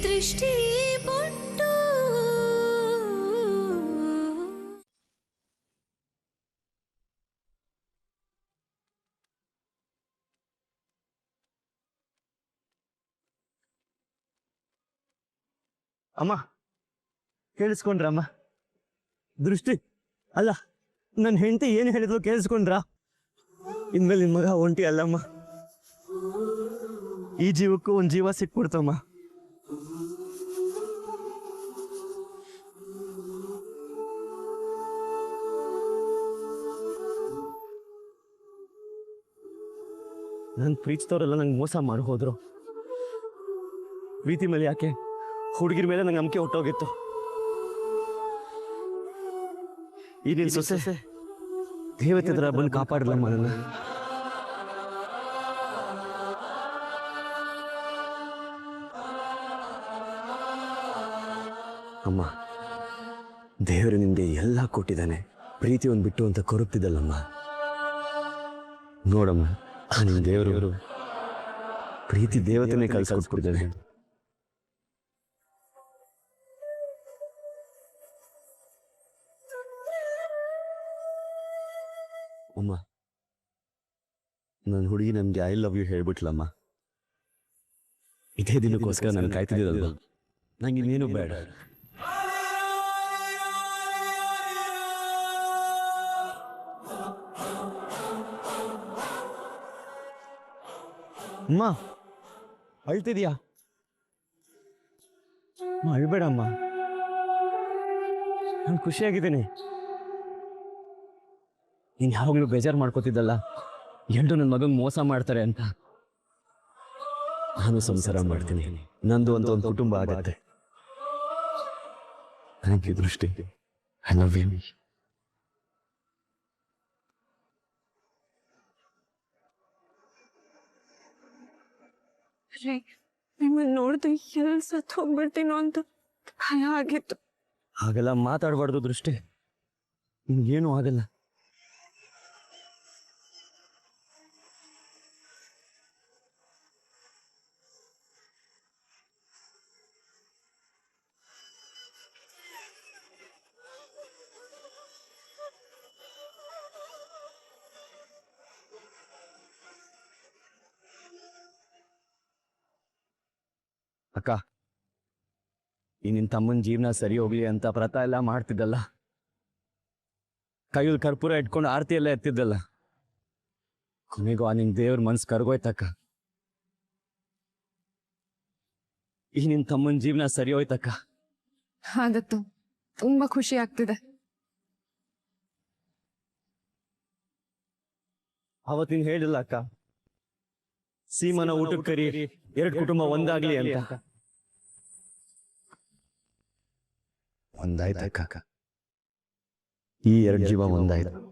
ದೃಷ್ಟಿ ಬೊಟ್ಟು ಅಮ್ಮ ಕೇಳಿಸ್ಕೊಂಡ್ರಮ್ಮ? ದೃಷ್ಟಿ ಅಲ್ಲ, ನನ್ನ ಹೆಂಡತಿ ಏನು ಹೇಳಿದ್ರು ಕೇಳಿಸ್ಕೊಂಡ್ರ? ಇನ್ಮೇಲೆ ನಿನ್ ಮಗ ಒಂಟಿ ಅಲ್ಲಮ್ಮ, ಈ ಜೀವಕ್ಕೂ ಒಂದು ಜೀವ ಸಿಕ್ಬಿಡ್ತಮ್ಮ. ನನ್ನ ಪ್ರೀತಿಸ್ತವ್ರೆಲ್ಲ ನಂಗೆ ಮೋಸ ಮಾಡಿ ಹೋದ್ರು. ಪ್ರೀತಿ ಮೇಲೆ ಯಾಕೆ, ಹುಡುಗಿರ ಮೇಲೆ ನಂಗೆ ನಂಬಿಕೆ ಹೊಟ್ಟೋಗಿತ್ತು. ಈ ನಿನ್ ಸೊಸೆ ದೇವತೆ ಹತ್ರ ಬಂದು ಕಾಪಾಡಲಮ್ಮ ನನ್ನ. ಅಮ್ಮ, ದೇವರು ನಿನ್ಗೆ ಎಲ್ಲ ಕೊಟ್ಟಿದ್ದಾನೆ, ಪ್ರೀತಿ ಒಂದು ಬಿಟ್ಟು ಅಂತ ಕೊರಗ್ತಿದ್ದಲ್ಲಮ್ಮ. ನೋಡಮ್ಮ, ನಿನ್ ದೇವರು ಪ್ರೀತಿ ದೇವತೆನೇ ಕಳ್ಸ್ಕೊಟ್ಬಿಟ್ಟಿದ್ದಾನೆ. ಅಮ್ಮ, ನನ್ನ ಹುಡುಗಿ ನನ್ಗೆ ಐ ಲವ್ ಯು ಹೇಳ್ಬಿಟ್ಲಮ್ಮ. ಇದೇ ದಿನಕ್ಕೋಸ್ಕರ ನಾನು ಕಾಯ್ತಿದ್ದೀರಲ್ವ, ನಂಗೆ ಇನ್ನೇನು ಬೇಡ. ಅಮ್ಮ, ಅಳ್ತಿದ್ಯಾ? ಅಳ್ಬೇಡಮ್ಮ, ನಾನು ಖುಷಿಯಾಗಿದ್ದೀನಿ. ನೀನು ಯಾವಾಗಲೂ ಬೇಜಾರು ಮಾಡ್ಕೋತಿದ್ದಲ್ಲ, ಎಲ್ರು ನನ್ನ ಮಗಂಗೆ ಮೋಸ ಮಾಡ್ತಾರೆ ಅಂತ. ನಾನು ಸಂಸಾರ ಮಾಡ್ತೀನಿ, ನಂದು ಅಂತ ಒಂದು ಕುಟುಂಬ ಆಗತ್ತೆ. ಥ್ಯಾಂಕ್ ಯು ದೃಷ್ಟಿ, ಐ ಲವ್ ಯು. ನಿಮ್ಮನ್ನು ನೋಡಿದ್ರೆ ಎಲ್ಲಿ ಸತ್ತು ಹೋಗ್ಬಿಡ್ತೀನೋ ಅಂತ ಭಯ ಆಗಿತ್ತು. ಹಾಗೆಲ್ಲ ಮಾತಾಡಬಾರ್ದು ದೃಷ್ಟಿ, ನಿಮ್ಗೇನು ಆಗಲ್ಲ. ಅಕ್ಕ, ಈ ನಿನ್ನ ತಮ್ಮನ ಜೀವನ ಸರಿ ಹೋಗ್ಲಿ ಅಂತ ವ್ರತ ಎಲ್ಲ ಮಾಡ್ತಿದ್ದಲ್ಲ, ಕೈಯಲ್ಲಿ ಕರ್ಪೂರ ಇಟ್ಕೊಂಡು ಆರತಿ ಎಲ್ಲ ಎತ್ತಿದ್ದಲ್ಲ, ಕೊನೆಗೂ ಆ ನಿನ್ ದೇವ್ರ ಮನ್ಸು ಕರ್ಗೋಯ್ತಕ್ಕ. ಈ ನಿನ್ ತಮ್ಮನ ಜೀವನ ಸರಿ ಹೋಯ್ತಕ್ಕ. ಹಾಗತ್ತು ತುಂಬಾ ಖುಷಿ ಆಗ್ತಿದೆ. ಅವತ್ತಿನ ಹೇಳಿಲ್ಲ ಅಕ್ಕ, ಸೀಮನ ಊಟಕ್ಕೆ ಕರಿ, ಎರಡು ಕುಟುಂಬ ಒಂದಾಗ್ಲಿ ಅಂತ. ಒಂದಾಯ್ತಕ್ಕ, ಈ ಎರಡು ಜೀವ ಒಂದಾಯ್ತು.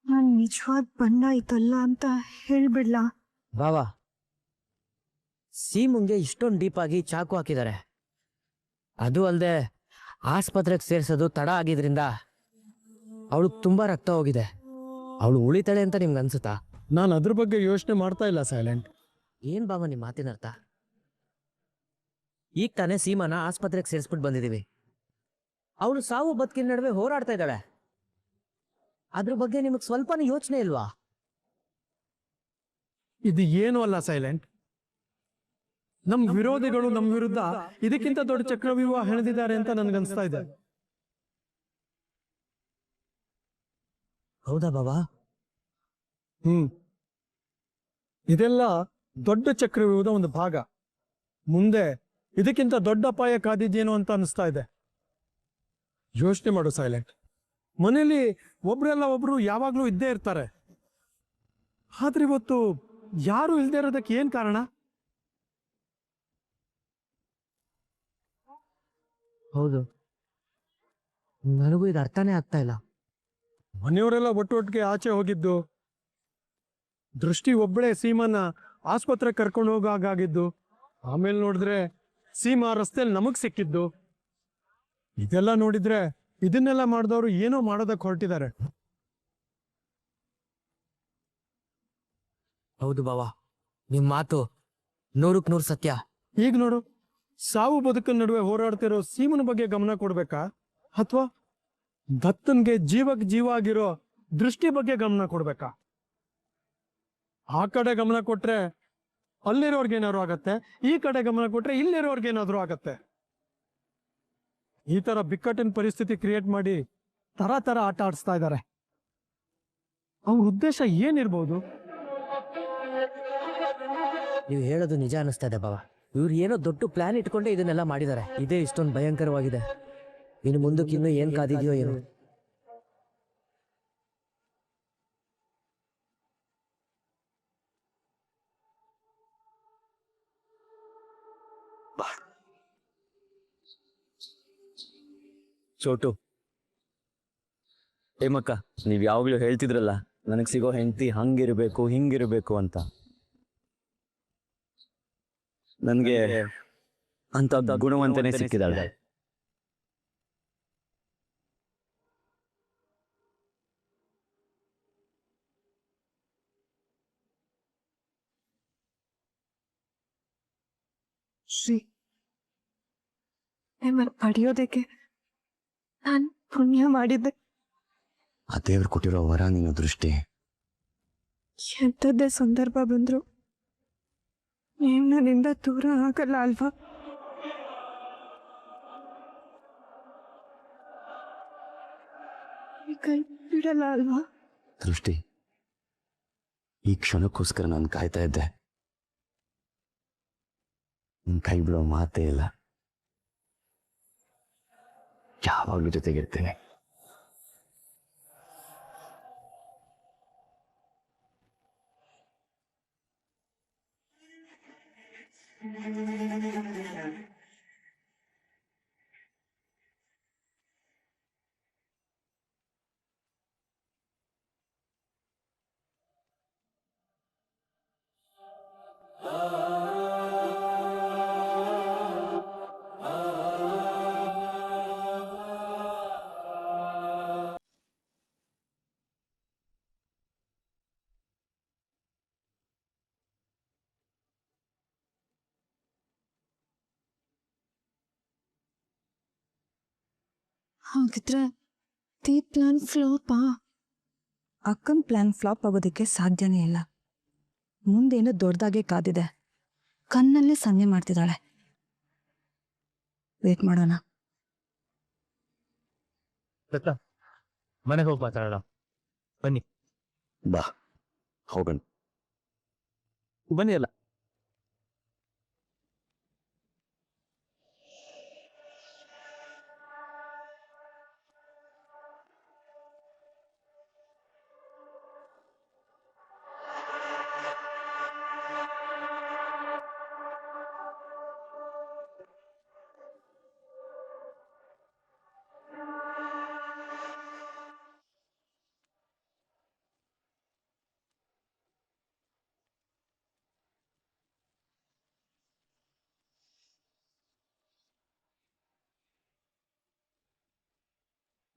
ನಾನು ನಿಜವಾದ ಬಣ್ಣ ಐತಲ್ಲ ಅಂತ ಹೇಳ್ಬಿಡ್ಲಾ? ಬಾವಾ, ಸೀಮುಂಗೆ ಇಷ್ಟೊಂದು ಡೀಪ್ ಆಗಿ ಚಾಕು ಹಾಕಿದ್ದಾರೆ. ಅದು ಅಲ್ಲದೆ ಆಸ್ಪತ್ರೆಗೆ ಸೇರಿಸೋದು ತಡ ಆಗಿದ್ರಿಂದ ಅವಳು ತುಂಬಾ ರಕ್ತ ಹೋಗಿದೆ. ಅವಳು ಉಳಿತಾಳೆ ಅಂತ ನಿಮ್ಗೆ ಅನ್ಸುತ್ತಾ? ನಾನು ಅದ್ರ ಬಗ್ಗೆ ಯೋಚನೆ ಮಾಡ್ತಾ ಇಲ್ಲ ಸೈಲೆಂಟ್. ಏನ್ ಬಾವ ನಿಮ್ಮ ಮಾತಿನ ಅರ್ಥ? ಈಗ ತಾನೇ ಸೀಮಾನ ಆಸ್ಪತ್ರೆಗೆ ಸೇರಿಸ್ಬಿಟ್ಟು ಬಂದಿದೀವಿ. ಅವಳು ಸಾವು ಬದುಕಿನ ನಡುವೆ ಹೋರಾಡ್ತಾ ಇದ್ದಾಳೆ. ಅದ್ರ ಬಗ್ಗೆ ನಿಮಗೆ ಸ್ವಲ್ಪನೂ ಯೋಚನೆ ಇಲ್ವಾ? ಇದು ಏನು ಅಲ್ಲ ಸೈಲೆಂಟ್. ನಮ್ ವಿರೋಧಿಗಳು ನಮ್ ವಿರುದ್ಧ ಇದಕ್ಕಿಂತ ದೊಡ್ಡ ಚಕ್ರವ್ಯೂಹ ಹೆಣೆದಿದ್ದಾರೆ ಅಂತ ನನ್ಗನ್ಸ್ತಾ ಇದೆ. ಹೌದಾ ಬಾಬಾ? ಇದೆಲ್ಲ ದೊಡ್ಡ ಚಕ್ರವ್ಯೂಹದ ಒಂದು ಭಾಗ. ಮುಂದೆ ಇದಕ್ಕಿಂತ ದೊಡ್ಡ ಅಪಾಯ ಕಾದಿದ್ದೇನೋ ಅಂತ ಅನಿಸ್ತಾ ಇದೆ. ಯೋಚನೆ ಮಾಡು ಸೈಲೆಂಟ್. ಮನೇಲಿ ಒಬ್ರೆಲ್ಲ ಒಬ್ರು ಯಾವಾಗ್ಲೂ ಇದ್ದೇ ಇರ್ತಾರೆ. ಆದ್ರೆ ಇವತ್ತು ಯಾರು ಇಲ್ದೇ ಇರೋದಕ್ಕೆ ಏನ್ ಕಾರಣ? ಹೌದು, ನನಗೂ ಇದು ಅರ್ಥನೇ ಆಗ್ತಾ ಇಲ್ಲ. ಮನೆಯವರೆಲ್ಲ ಒಟ್ಟೊಟ್ಟಿಗೆ ಆಚೆ ಹೋಗಿದ್ದು, ದೃಷ್ಟಿ ಒಬ್ಬಳೇ ಸೀಮನ್ನ ಆಸ್ಪತ್ರೆ ಕರ್ಕೊಂಡು ಹೋಗಾಗಿದ್ದು, ಆಮೇಲೆ ನೋಡಿದ್ರೆ ಸೀಮಾ ರಸ್ತೆಯಲ್ಲಿ ನಮಗ್ ಸಿಕ್ಕಿದ್ದು. ಇದೆಲ್ಲ ನೋಡಿದ್ರೆ ಇದನ್ನೆಲ್ಲ ಮಾಡಿದವರು ಏನೋ ಮಾಡೋದಕ್ಕೆ ಹೊರಟಿದ್ದಾರೆ. ಹೌದು ಬಾವಾ, ನಿಮ್ ಮಾತು 100ಕ್ಕೆ 100 ಸತ್ಯ. ಈಗ ನೋಡು, ಸಾವು ಬದುಕಿನ ನಡುವೆ ಹೋರಾಡ್ತಿರೋ ಸೀಮನ ಬಗ್ಗೆ ಗಮನ ಕೊಡ್ಬೇಕಾ, ಅಥವಾ ದತ್ತನ್ಗೆ ಜೀವಕ್ಕೆ ಜೀವ ಆಗಿರೋ ದೃಷ್ಟಿ ಬಗ್ಗೆ ಗಮನ ಕೊಡ್ಬೇಕಾ? ಆ ಕಡೆ ಗಮನ ಕೊಟ್ರೆ ಅಲ್ಲಿರೋರ್ಗೇನಾದ್ರು ಆಗತ್ತೆ, ಈ ಕಡೆ ಗಮನ ಕೊಟ್ರೆ ಇಲ್ಲಿರೋರ್ಗೇನಾದ್ರೂ ಆಗತ್ತೆ. ಈ ತರ ಬಿಕ್ಕಟ್ಟಿನ ಪರಿಸ್ಥಿತಿ ಕ್ರಿಯೇಟ್ ಮಾಡಿ ತರ ತರ ಆಟ ಆಡಿಸ್ತಾ ಇದ್ದಾರೆ. ಅವ್ರ ಉದ್ದೇಶ ಏನಿರ್ಬೋದು? ನೀವು ಹೇಳೋದು ನಿಜ ಅನಿಸ್ತಾ ಇದೆ ಬಾವ. ಇವ್ರು ಏನೋ ದೊಡ್ಡ ಪ್ಲಾನ್ ಇಟ್ಕೊಂಡೆ ಇದನ್ನೆಲ್ಲ ಮಾಡಿದ್ದಾರೆ. ಇದೇ ಇಷ್ಟೊಂದು ಭಯಂಕರವಾಗಿದೆ. ಇನ್ನು ಮುಂದಕ್ಕೆ ಇನ್ನೂ ಏನ್ ಕಾದಿದೆಯೋ ಏನೋ. ಚೋಟು, ಹೇಮಕ್ಕ, ನೀವ್ ಯಾವಾಗ್ಲೂ ಹೇಳ್ತಿದ್ರಲ್ಲ ನನಗ್ ಸಿಗೋ ಹೆಂಡತಿ ಹಂಗಿರ್ಬೇಕು ಹಿಂಗಿರ್ಬೇಕು ಅಂತ. ನನ್ಗೆ ಅಂತ ಗುಣವಂತನೇ ಸಿಕ್ಕಿದಾಳೆ. ಶ್ರೀ, ನಿಮ್ಮನ್ನು ಪಡೆಯೋದಕ್ಕೆ ನಾನು ಪುಣ್ಯ ಮಾಡಿದ್ದೆ. ಆ ದೇವ್ರು ಕೊಟ್ಟಿರೋ ವರ ನೀನು ದೃಷ್ಟಿ. ಎಂಥದ್ದೇ ಸಂದರ್ಭ ಬಂದ್ರು ನೀವು ನನ್ನಿಂದ ದೂರ ಆಗಲ್ಲ ಅಲ್ವಾ? ಈ ಕೈ ಬಿಡಲ್ಲ ಅಲ್ವಾ? ದೃಷ್ಟಿ, ಈ ಕ್ಷಣಕ್ಕೋಸ್ಕರ ನಾನು ಕಾಯ್ತಾ ಇದ್ದೆ. ನಿನ್ ಕೈ ಬಿಡೋ ಮಾತೇ ಇಲ್ಲ. ಯಾವಾಗ್ಲೂ ಜೊತೆಗಿರ್ತೇನೆ. ಹಾಗಿದ್ರೆ ಈ ಪ್ಲಾನ್ ಫ್ಲಾಪಾ? ಅಕ್ಕನ ಪ್ಲಾನ್ ಫ್ಲಾಪ್ ಆಗೋದಕ್ಕೆ ಸಾಧ್ಯನೇ ಇಲ್ಲ. ಮುಂದೇನು ದೊಡ್ಡದಾಗೆ ಕಾದಿದೆ. ಕಣ್ಣಲ್ಲೇ ಸನ್ನೆ ಮಾಡ್ತಿದ್ದಾಳೆ. ವೇಟ್ ಮಾಡೋಣ. ಮನೆಗೆ ಹೋಗಿ ಮಾತಾಡೋಣ ಬನ್ನಿ. ಬಾ ಹೋಗೋಣ. ಬನ್ನಿ ಅಲ್ಲ.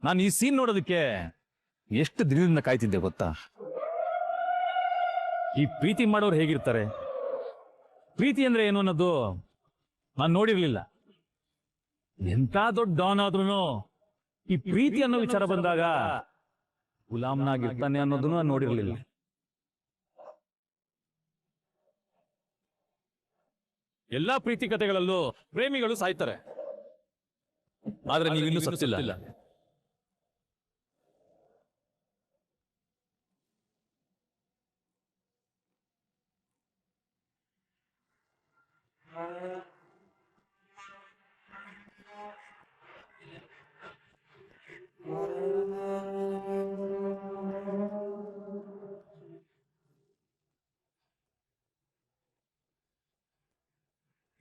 ನಾನು ಈ ಸೀನ್ ನೋಡೋದಕ್ಕೆ ಎಷ್ಟು ದಿನದಿಂದ ಕಾಯ್ತಿದ್ದೆ ಗೊತ್ತಾ? ಈ ಪ್ರೀತಿ ಮಾಡೋರು ಹೇಗಿರ್ತಾರೆ, ಪ್ರೀತಿ ಅಂದ್ರೆ ಏನು ಅನ್ನೋದು ನಾನು ನೋಡಿರ್ಲಿಲ್ಲ. ಎಂತ ದೊಡ್ಡ ಡಾನ್ ಆದ್ರೂ ಈ ಪ್ರೀತಿ ಅನ್ನೋ ವಿಚಾರ ಬಂದಾಗ ಗುಲಾಮ್ನಾಗಿರ್ತಾನೆ ಅನ್ನೋದನ್ನು ನಾನು ನೋಡಿರ್ಲಿಲ್ಲ. ಎಲ್ಲಾ ಪ್ರೀತಿ ಕಥೆಗಳಲ್ಲೂ ಪ್ರೇಮಿಗಳು ಸಾಯ್ತಾರೆ, ಆದ್ರೆ ನೀವಿನ್ನೂ ಸತ್ತಿಲ್ಲ.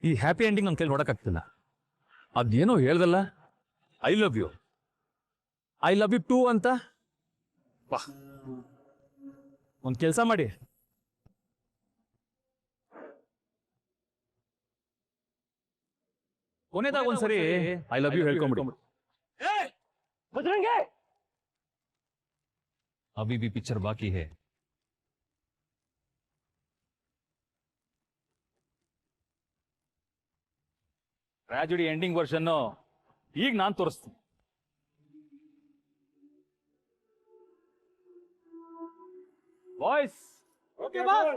ಈ ಹ್ಯಾಪಿ ಎಂಡಿಂಗ್ ನನ್ನ ಕೈಲಿ ನೋಡಕ್ಕಾಗ್ತಿಲ್ಲ. ಅದೇನೋ ಹೇಳ್ದಲ್ಲ, ಐ ಲವ್ ಯು ಟೂ ಅಂತ. ಬಾ, ಒಂದು ಕೆಲಸ ಮಾಡಿ, ಕೊನೆದಾಗ ಒಂದ್ಸರಿ ಐ ಲವ್ ಯು ಹೇಳ್ಕೊಂಬಿಡಿ. अभी भी पिक्चर बाकी है. ಟ್ರಾಜಿಡಿ ಎಂಡಿಂಗ್ ವರ್ಷನ್ ಈಗ ನಾನು ತೋರಿಸ್ತೀನಿ. Boys, okay boss.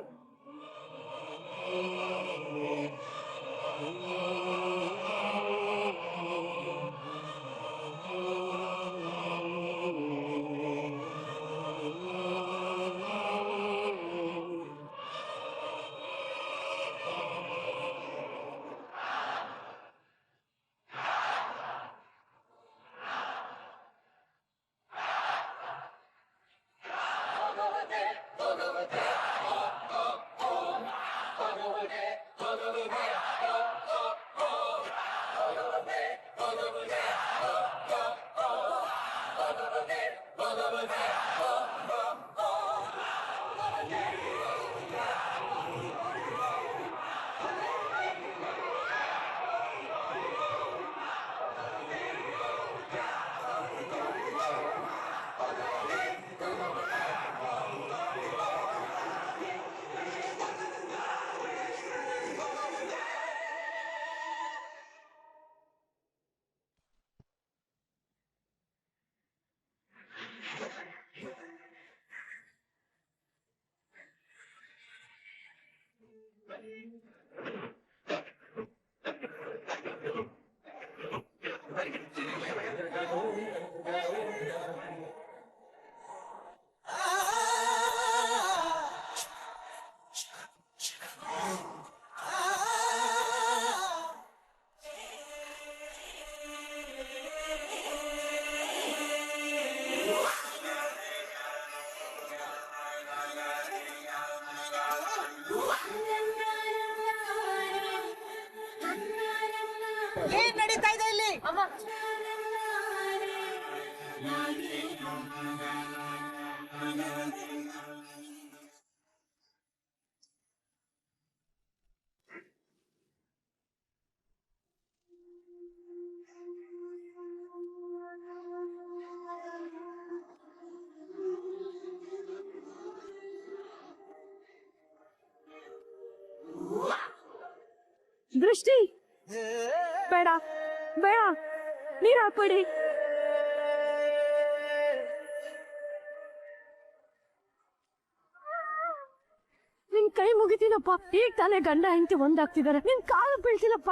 ಏನ್ ನಡೀತಾ ಇದೆ ಇಲ್ಲಿ? ದೃಷ್ಟಿ, ಬೇಡ ಬೇಡ, ನೀರ್ ಹಾಕ್ಬೇಡಿ. ನಿನ್ ಕೈ ಮುಗಿತೀನಪ್ಪ, ಈಗ ತಾನೇ ಗಂಡ ಹೆಂಡತಿ ಒಂದಾಗ್ತಿದಾರೆ, ನಿನ್ ಕಾಲು ಬೀಳ್ತಿಲ್ಲಪ್ಪ.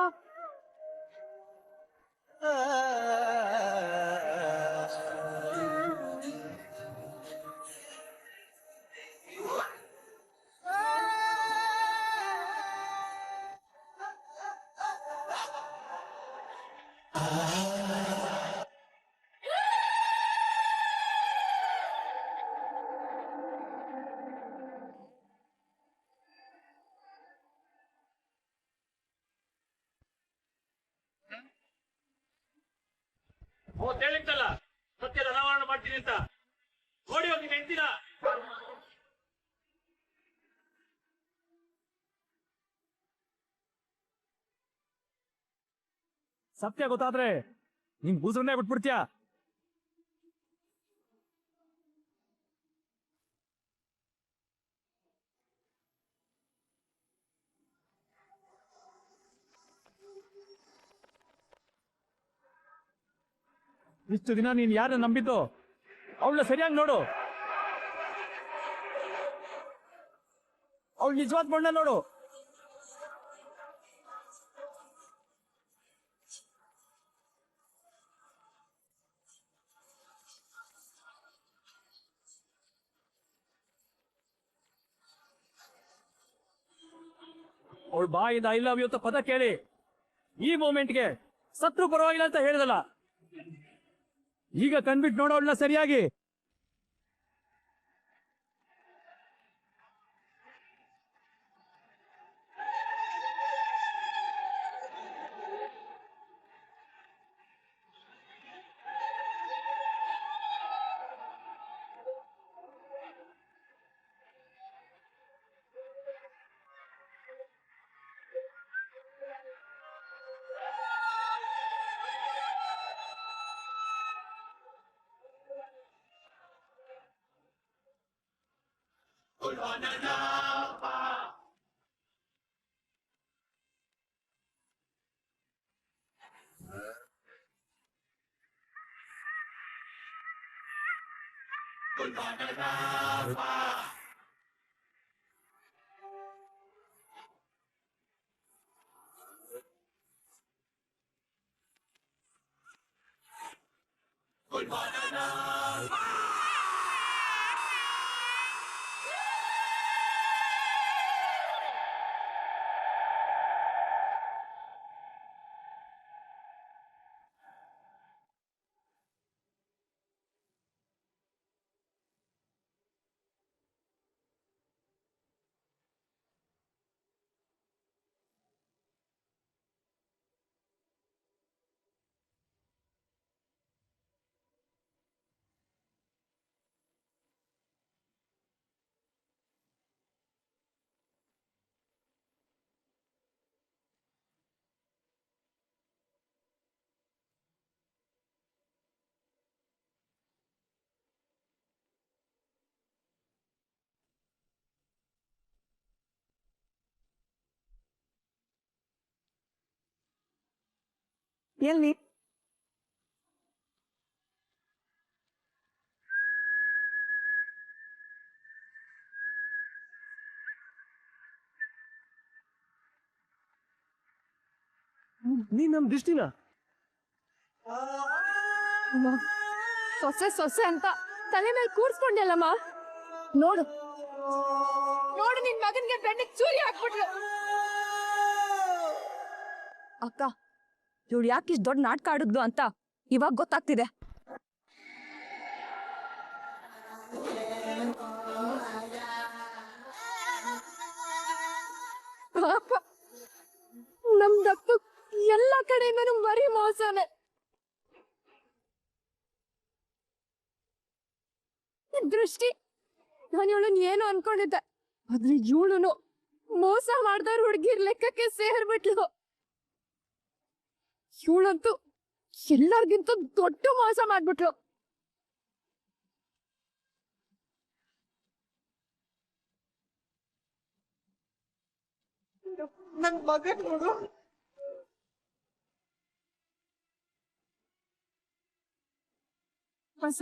ಹೇಳಿದ್ದಲ್ಲ ಸತ್ಯದ ಅನಾವರಣ ಮಾಡ್ತೀನಿ ಅಂತ, ನೋಡಿ ಹೋಗಿ ಹೆಂಡ್ತಿನ. ಸತ್ಯ ಗೊತ್ತಾದ್ರೆ ನಿನ್ ಬೂಸರನ್ನೇ ಬಿಟ್ಬಿಡ್ತೀಯ. ಇಷ್ಟು ದಿನ ನೀನ್ ಯಾರನ್ನ ನಂಬಿದ್ದು, ಅವಳನ್ನ ಸರಿಯಾಗಿ ನೋಡು. ಅವಳು ನಿಜವಾದ ಬಣ್ಣ ನೋಡು. ಅವಳು ಬಾಯಿಂದ ಐ ಲವ್ ಯು ಅಂತ ಪದ ಕೇಳಿ ಈ ಮೂಮೆಂಟ್ಗೆ ಸತ್ರು ಪರವಾಗಿಲ್ಲ ಅಂತ ಹೇಳಿದಲ್ಲ, ಈಗ ಕಣ್ಬಿಟ್ಟು ನೋಡೋಳ್ನ ಸರಿಯಾಗಿ. ಎಲ್ಲಿ ನೀನ್ ನಮ್ ದೃಷ್ಟಿನ ಸೊಸೆ ಸೊಸೆ ಅಂತ ತಲೆ ಮೇಲೆ ಕೂರ್ಸ್ಕೊಂಡೆಲ್ಲಮ್ಮ. ನೋಡು ನೋಡು ನಿನ್ ಮಗನ್ಗೆ ಬೆನ್ನಿಗೆ ಚೂರಿ ಹಾಕ್ಬಿಟ್ಲು. ಅಕ್ಕ ಇವಳು ಯಾಕೆ ಇಷ್ಟು ದೊಡ್ಡ ನಾಟಕ ಆಡಿದ್ಲು ಅಂತ ಇವಾಗ ಗೊತ್ತಾಗ್ತಿದೆ. ಪಾಪ ನಮ್ದಪ್ಪು ಎಲ್ಲ ಕಡೆಯಿಂದನೂ ಬರೀ ಮೋಸನೆ. ದೃಷ್ಟಿ ನಾನು ಇವಳನ್ನ ಏನು ಅನ್ಕೊಂಡಿದ್ದೆ, ಆದ್ರೆ ಇವಳುನು ಮೋಸ ಮಾಡ್ದವ್ರ ಹುಡುಗಿರ್ ಲೆಕ್ಕಕ್ಕೆ ಸೇರ್ಬಿಟ್ಲು. ಇವಳಂತೂ ಎಲ್ಲರಿಗಿಂತ ದೊಡ್ಡ ಮೋಸ ಮಾಡ್ಬಿಟ್ಲು. ನನ್ ಮಗ ನೋಡು.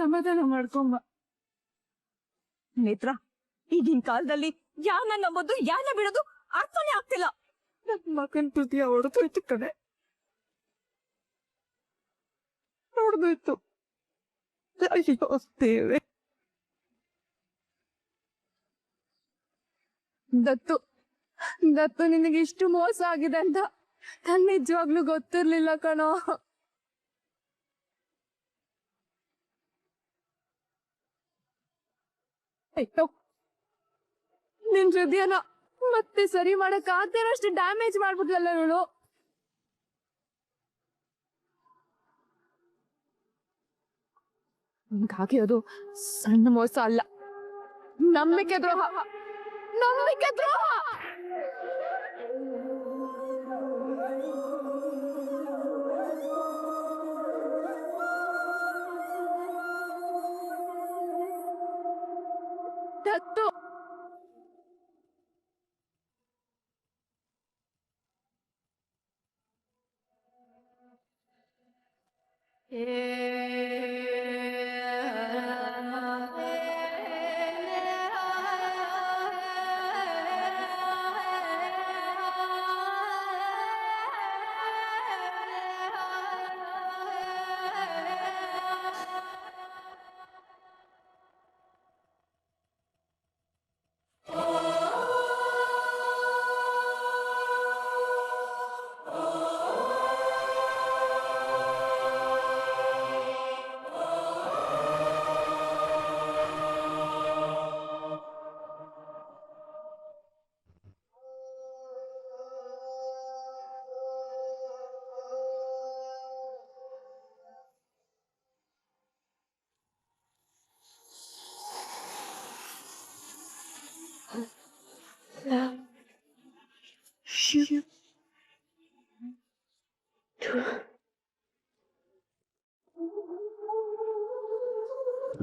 ಸಮಾಧಾನ ಮಾಡ್ಕೊಂಬ. ನೇತ್ರ, ಈಗಿನ ಕಾಲದಲ್ಲಿ ಯಾನ ನಂಬೋದು ಯಾನ ಬಿಡೋದು ಅರ್ಥನೇ ಆಗ್ತಿಲ್ಲ. ನನ್ ಮಗನ್ ಹೃದಯ ಹೊಡೆದೋಯ್ತು ಕಣೆ, ಹೊಡೆದೋಯ್ತು. ಅಯ್ಯೋ ದೇವ್ರೆ. ದತ್ತು ದತ್ತು ನಿನಗೆ ಇಷ್ಟು ಮೋಸ ಆಗಿದೆ ಅಂತ ನನ್ ನಿಜವಾಗ್ಲೂ ಗೊತ್ತಿರ್ಲಿಲ್ಲ ಕಣೋ. ಅಯ್ಯೋ, ನಿನ್ ಹೃದಯನ ಮತ್ತೆ ಸರಿ ಮಾಡಕ್ ಆಗ್ತಿರೋಷ್ಟು ಡ್ಯಾಮೇಜ್ ಮಾಡ್ಬಿಟ್ಲಲ್ಲ ಇವಳು. ಹಾಗೆ ಅದು ಸಣ್ಣ ಮೋಸ ಅಲ್ಲ, ನಂಬಿಕೆ ದ್ರೋಹ, ನಂಬಿಕೆ ದ್ರೋಹ. ದತ್ತು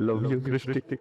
Love you, Christy.